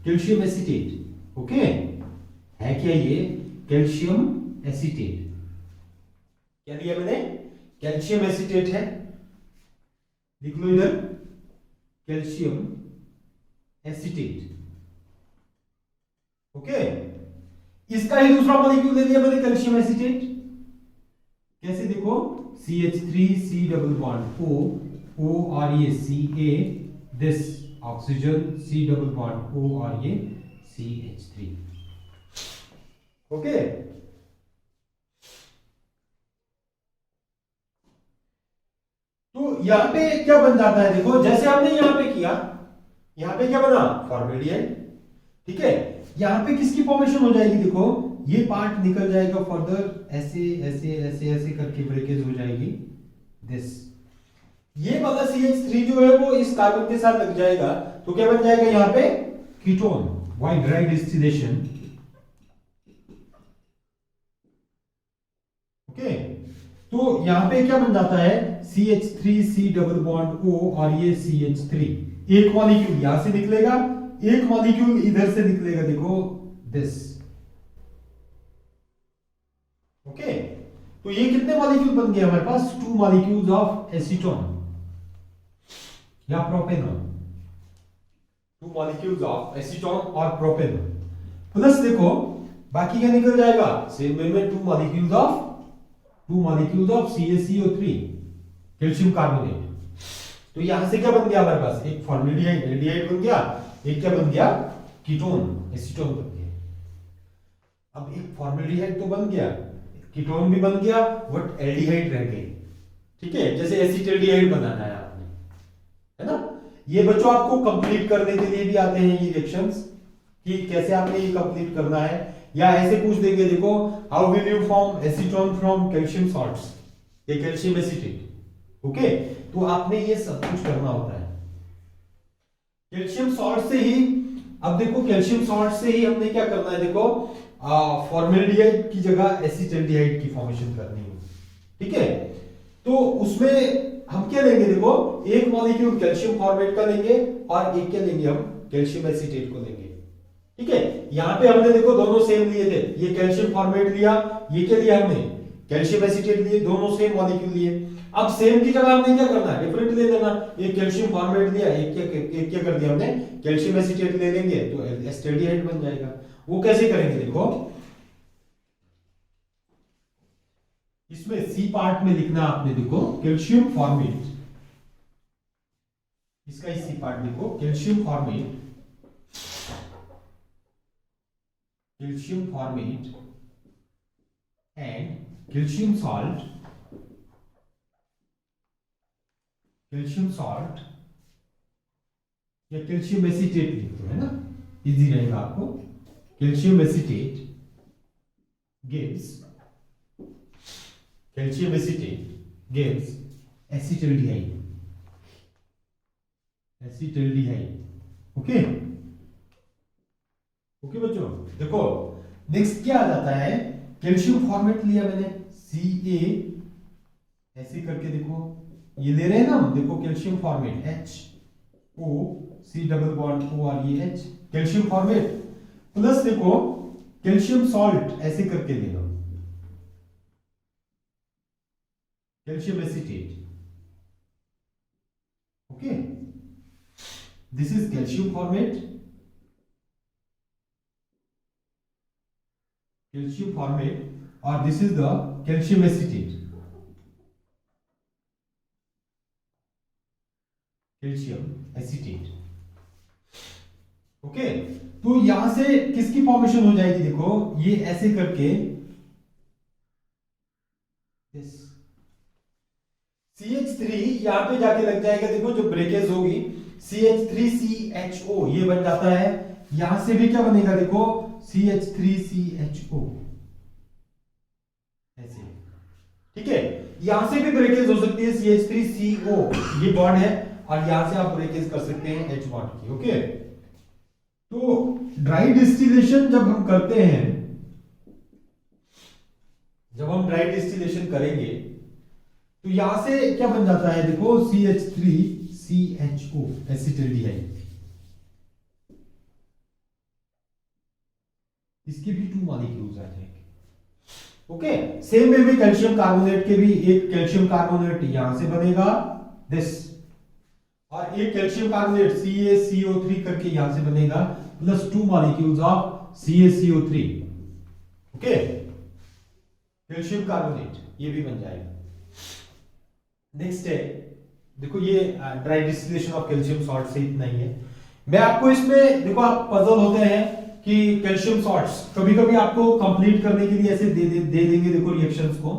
कैल्शियम एसीटेट, ओके, है क्या ये कैल्शियम एसीटेट, क्या लिया मैंने, कैल्शियम एसीटेट है, लिख लो इधर कैल्शियम एसीटेट, ओके, इसका ही दूसरा मॉलिक्यूल ले लिया मैंने कैल्शियम एसीटेट, कैसे देखो CH3 C double bond O और ये Ca, this oxygen C double bond O और ये CH3, ओके, तो यहां पे क्या बन जाता है, देखो जैसे हमने यहां पे किया, यहां पे क्या बना, फॉर्मेल्डिहाइड। ठीक है, यहां पे किसकी फॉर्मेशन हो जाएगी, देखो ये पार्ट निकल जाएगा फर्दर, ऐसे ऐसे ऐसे ऐसे करके ब्रेकेज हो जाएगी दिस। ये वाला CH3 जो है वो इस कार्बन के साथ लग जाएगा, तो क्या बन जाएगा यहां पे, ketone, by dry distillation. Okay, तो यहां पे क्या बन जाता है, CH3C डबल बॉन्ड O, और ये CH3, एक मॉलिक्यूल यहां से निकलेगा, एक मॉलिक्यूल इधर से निकलेगा, देखो दिस। ओके, तो ये कितने मॉलिक्यूल बन गए हमारे पास, 2 मॉलिक्यूल्स ऑफ एसीटोन या प्रोपेनॉन, 2 मॉलिक्यूल्स ऑफ एसीटोन और प्रोपेनॉन, प्लस देखो बाकी क्या निकल जाएगा, सेम वे में 2 molecules of CaCO3, calcium carbonate. तो यहां से क्या बन गया हमारे पास, एक फॉर्मेल्डिहाइड, एल्डिहाइड बन गया, एक क्या बन गया, कीटोन, एसीटोन बन गया। अब एक फॉर्मेल्डिहाइड तो बन गया, कीटोन भी बन गया, बट एल्डिहाइड रह गई। ठीक है, जैसे एसिटाल्डिहाइड बनाना है आपने, है ना। ये बच्चों आपको कंप्लीट करने के लिए भी आते हैं ये रिएक्शंस, कि कैसे आपने ये कंप्लीट करना है, या ऐसे पूछ देंगे, देखो how will you form acetone from calcium salts या कैल्शियम एसीटेट। ओके, तो आपने ये सब कुछ करना होता है कैल्शियम सॉल्ट से ही। अब देखो कैल्शियम सॉल्ट से ही हमने क्या करना है, देखो फॉर्मेल्डिहाइड की जगह एसिटाल्डिहाइड की फॉर्मेशन करनी है। ठीक है, तो उसमें हम क्या लेंगे, देखो एक मॉलिक्यूल कैल्शियम फॉर्मेट का लेंगे और एक क्या लेंगे, हम कैल्शियम एसीटेट को लेंगे। ठीक है, यहां पे हमने देखो दोनों सेम लिए थे, ये कैल्शियम फॉर्मेट लिया, ये क्या लिया हमने, कैल्शियम एसीटेट लिए, दोनों सेम मॉलिक्यूल लिए। अब सेम की जगह हमने क्या करना है, डिफरेंट ले लेना, एक कैल्शियम फॉर्मेट लिया, एक क्या कर दिया हमने, कैल्शियम एसीटेट ले लेंगे, तो एसिटाल्डिहाइड बन जाएगा। वो कैसे करेंगे, देखो इसमें सी पार्ट में लिखना आपने, देखो कैल्शियम फॉर्मेट, इसका ही सी पार्ट लिखो, calcium formate, calcium format and calcium salt, calcium salt या कैल्शियम एसीटेट लिख दो, है ना, इजी रहेगा आपको। Calcium acetate gives, calcium acetate gives acetaldehyde, acetaldehyde. Okay okay बच्चों, देखो नेक्स्ट क्या आ जाता है, कैल्शियम फॉर्मेट लिया मैंने, Ca ऐसे करके, देखो ये ले रहे हैं ना हम, देखो calcium formate HO, C double bond O और ये H, कैल्शियम फॉर्मेट, प्लस देखो कैल्शियम सॉल्ट ऐसे करके लेना, calcium acetate. Okay, this is calcium formate, calcium formate, और this is the calcium acetate, calcium acetate. Okay, तो यहां से किसकी फॉर्मेशन हो जाएगी, देखो ये ऐसे करके CH3 यहां पे जाके लग जाएगा, देखो जो ब्रेकेज होगी CH3CHO ये बन जाता है, यहां से भी क्या बनेगा, देखो CH3CHO ऐसे। ठीक है, यहां से भी ब्रेकेज हो सकती है CH3CO, ये बॉन्ड है, और यहां से आप ब्रेकेज कर सकते हैं H बॉन्ड की। ओके, तो ड्राई डिस्टिलेशन जब हम करते हैं, जब हम ड्राई डिस्टिलेशन करेंगे, तो यहां से क्या बन जाता है, देखो CH3CHO एसिटाल्डिहाइड, इसके भी 2 मॉलिक्यूल्स आ जाएंगे। ओके, सेम वे में कैल्शियम कार्बोनेट के भी एक कैल्शियम कार्बोनेट यहां से बनेगा दिस, और एक कैल्शियम कार्बोनेट CaCO3 करके यहां से बनेगा, plus 2 molecules of CaCO3। Okay, calcium carbonate ये भी बन जाएगा। नेक्स्ट है, देखो ये dry distillation of calcium salt से इतना ही है। मैं आपको इसमें, देखो आप पजल होते हैं कि कैल्शियम सॉल्ट्स कभी कभी आपको कंप्लीट करने के लिए ऐसे दे देंगे, देखो रिएक्शंस को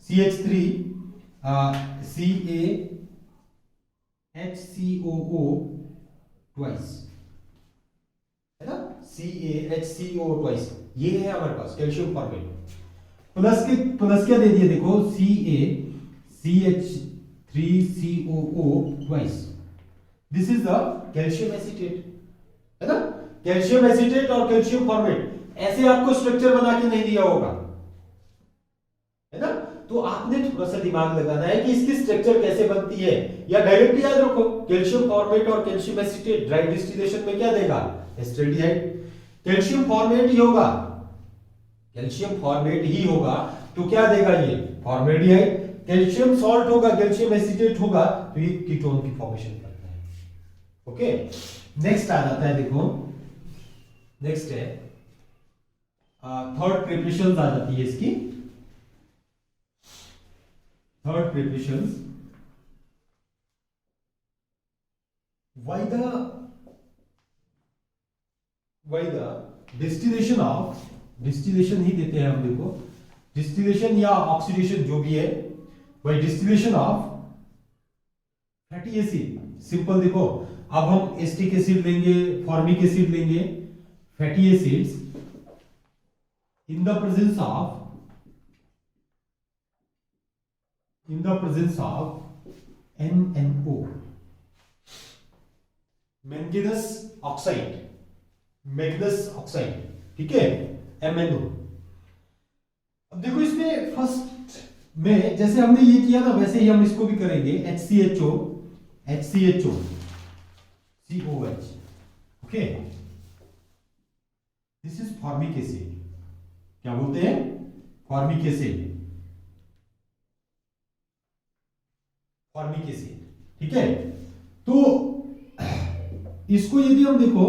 CH3 Ca HCOO ट्वाइस, है ना, CaHCO ट्वाइस, ये है हमारे पास कैल्शियम फॉर्मेट। प्लस क्या दे दिया देखो, CaCH3COO twice, this is the calcium acetate, है ना, कैल्शियम एसीटेट और कैल्शियम फॉर्मेट, ऐसे आपको स्ट्रक्चर बना के नहीं दिया होगा, है ना, तो आपने थोड़ा सा दिमाग लगाना है कि इसकी स्ट्रक्चर कैसे बनती है, या डायरेक्ट याद रखो कैल्शियम फॉर्मेट और कैल्शियम एसीटेट ड्राई डिस्टिलेशन में क्या देगा, एस्टल्डिहाइड। कैल्शियम फॉर्मेट ही होगा, कैल्शियम फॉर्मेट ही होगा तो क्या देगा ये, फॉर्मेल्डिहाइड। कैल्शियम सॉल्ट होगा, कैल्शियम एसीटेट होगा तो ये कीटोन की फॉर्मेशन करता है। ओके, नेक्स्ट आ जाता है, देखो नेक्स्ट है थर्ड प्रिपरेशन आ जाती है इसकी, third preparation, why the distillation of, distillation ही देते हैं हम, देखो डिस्टिलेशन या ऑक्सीडेशन जो भी है, by distillation of fatty acid, simple देखो, अब हम एस्टिक एसिड लेंगे, फॉर्मिक एसिड लेंगे, fatty acids in the presence of MnO, manganese oxide, manganese oxide, ठीक है, MnO। अब देखो इसमें फर्स्ट में जैसे हमने ये किया ना वैसे ही हम इसको भी करेंगे, HCHO COH, okay, this is formic acid, क्या बोलते हैं, फॉर्मिक एसिड, फॉर्मिक एसिड, ठीक है। तो इसको यदि हम देखो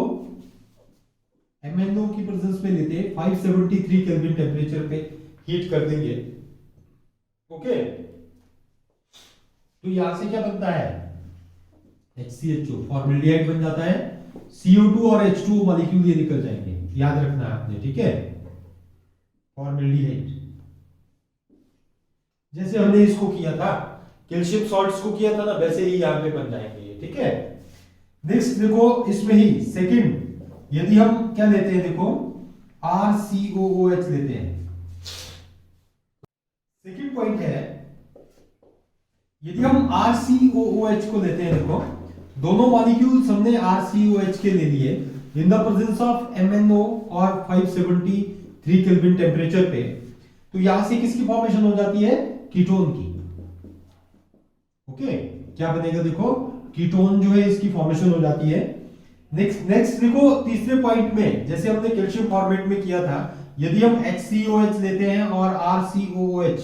MnO की प्रेजेंस में लेते हैं, 573 केल्विन टेम्परेचर पे हीट कर देंगे, ओके, तो यहां से क्या बनता है, HCHO, फॉर्मेल्डिहाइड बन जाता है, CO2 और H2O मॉलिक्यूल ये निकल जाएंगे, याद रखना है आपने, ठीक है, फॉर्मेल्डिहाइड। जैसे हमने इसको किया था, कैल्शियम सॉल्ट्स को किया था ना, वैसे ही यहां पे बन जाएंगे, ठीक है। नेक्स्ट देखो इसमें ही सेकंड, यदि हम क्या लेते हैं, देखो RCOOH लेते हैं, सेकंड पॉइंट है, यदि हम RCOOH को लेते हैं, देखो दोनों मॉलिक्यूल्स हमने RCOH के ले लिए in the presence of MnO और 573 केल्विन टेम्परेचर पे, तो यहां से किसकी फॉर्मेशन हो जाती है, कीटोन की, ओके, क्या बनेगा, देखो कीटोन जो है इसकी फॉर्मेशन हो जाती है। नेक्स्ट देखो तीसरे पॉइंट में, जैसे हमने कैल्शियम फॉर्मेट में किया था, यदि हम HCOH लेते हैं और RCOOH,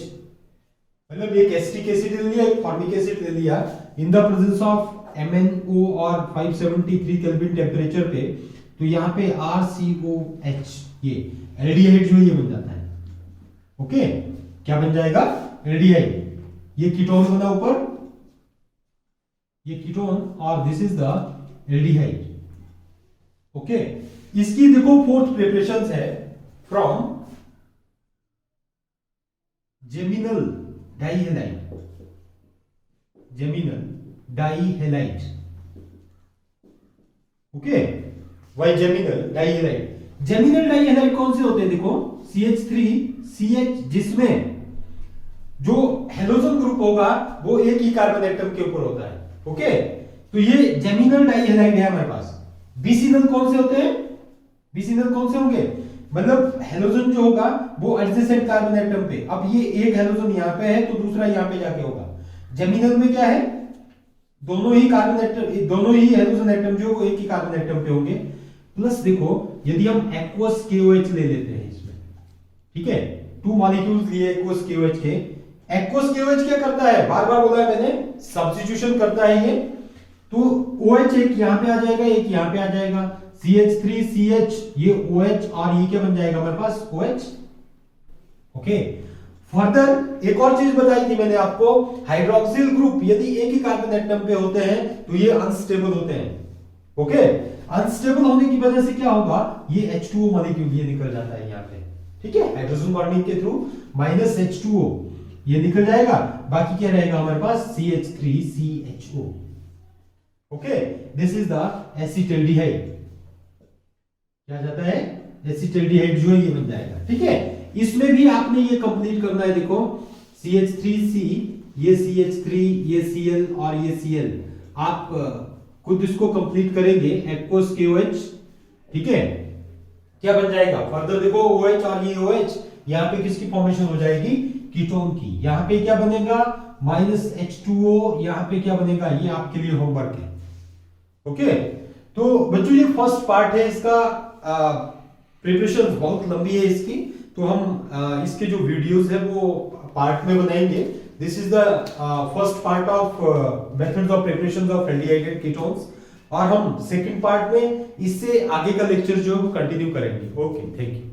मतलब एक एसिटिक एसिड ले लिया, एक फॉर्मिक एसिड ले लिया, in the presence of MnO और 573 केल्विन टेम्परेचर पे, तो यहां पे RCOH ये एल्डिहाइड जो है ये बन जाता है, ओके, क्या बन जाएगा, एल्डिहाइड, ये कीटोन बना ऊपर, ये कीटोन, और this is the aldehyde, okay. इसकी देखो फोर्थ प्रिपरेशन है from geminal dihalide, geminal dihalide, okay, by geminal dihalide. Geminal dihalide कौन से होते हैं, देखो CH3CH, जिसमें जो हेलोजन ग्रुप होगा वो एक ही कार्बन एटम के ऊपर होता है, ओके, तो ये जेमिनल डाइहेलाइड है हमारे पास। बीसिनल कौन से होते हैं, बीसिनल कौन से होंगे, मतलब हेलोजन जो होगा वो एडजेसेंट कार्बन एटम पे, अब ये एक हेलोजन यहां पे है तो दूसरा यहां पे जाके होगा। जेमिनल में क्या है, दोनों ही कार्बन एटम, दोनों ही हेलोजन एटम जो वो एक ही कार्बन एटम पे होंगे। प्लस देखो यदि हम एक्वस KOH ले लेते हैं इसमें, ठीक है, 2 मॉलिक्यूल्स लिए एक्वस KOH के, एक्वस KOH क्या करता है, बार बार बोला है मैंने, सब्स्टिट्यूशन करता है ये, तो OH एक यहां पे आ जाएगा, एक यहां पे आ जाएगा, CH3CH ये OH और ये क्या बन जाएगा हमारे पास, OH, ओके। फर्दर एक और चीज बताई थी मैंने आपको, हाइड्रोक्सिल ग्रुप यदि एक ही कार्बन एटम पे होते हैं तो ये अनस्टेबल होते हैं, ओके, अनस्टेबल होने की वजह से क्या होगा, ये H2O मॉलिक्यूल ये निकल जाता है यहाँ पे, ठीक है, हाइड्रोजन बॉन्डिंग के थ्रू -H2O ये निकल जाएगा, बाकी क्या रहेगा हमारे पास CH3CHO, okay, this is the acetaldehyde, क्या जाता है, एसिटल्डिहाइड जो है ये बन जाएगा। ठीक है, इसमें भी आपने ये कंप्लीट करना है। देखो CH3C, ये CH3, ये Cl और ये Cl, आप खुद इसको कंप्लीट करेंगे, एक्वस KOH। ठीक है, क्या बन जाएगा फर्दर, देखो OH और ये OH, यहाँ पे किसकी फॉर्मेशन हो जाएगी, कीटोन की। यहाँ पे क्या बनेगा, -H2O, यहाँ पे क्या बनेगा, ये आपके लिए होमवर्क है। ओके, तो बच्चों ये फर्स्ट पार्ट है इसका, प्रिपरेशन बहुत लंबी है इसकी, तो हम इसके जो वीडियोस है वो पार्ट में बनाएंगे। This is the first part of methods of preparation of aldehyde ketones, और हम सेकंड पार्ट में इससे आगे का लेक्चर जो कंटिन्यू करेंगे। Okay, thank you.